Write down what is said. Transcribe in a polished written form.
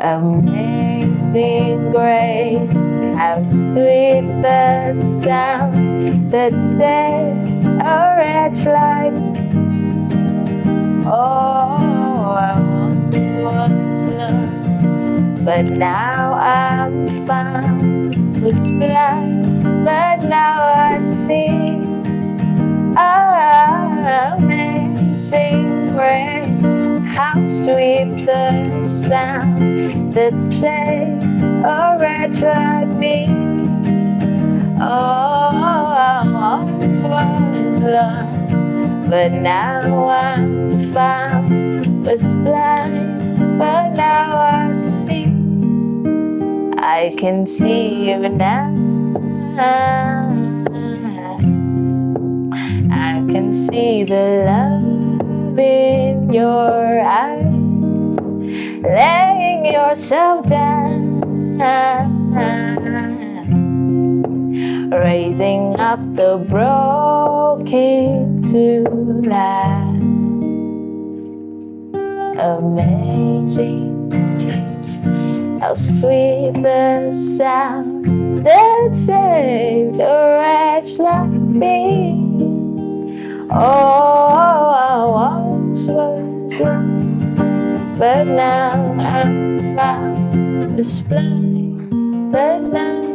Amazing grace, how sweet the sound that saved a wretch like me. Oh, I once was lost, but now I'm found. Was blind, but now I see. Amazing grace, how sweet the sound that saved a wretch like me. Oh, I once was lost, but now I'm found. Was blind, but now I see. I can see you now. I can see the love in your eyes, laying yourself down, raising up the broken to life. Amazing grace, how sweet the sound that saved a wretch like me. Oh, I once was lost, but now I'm found. Was blind, but now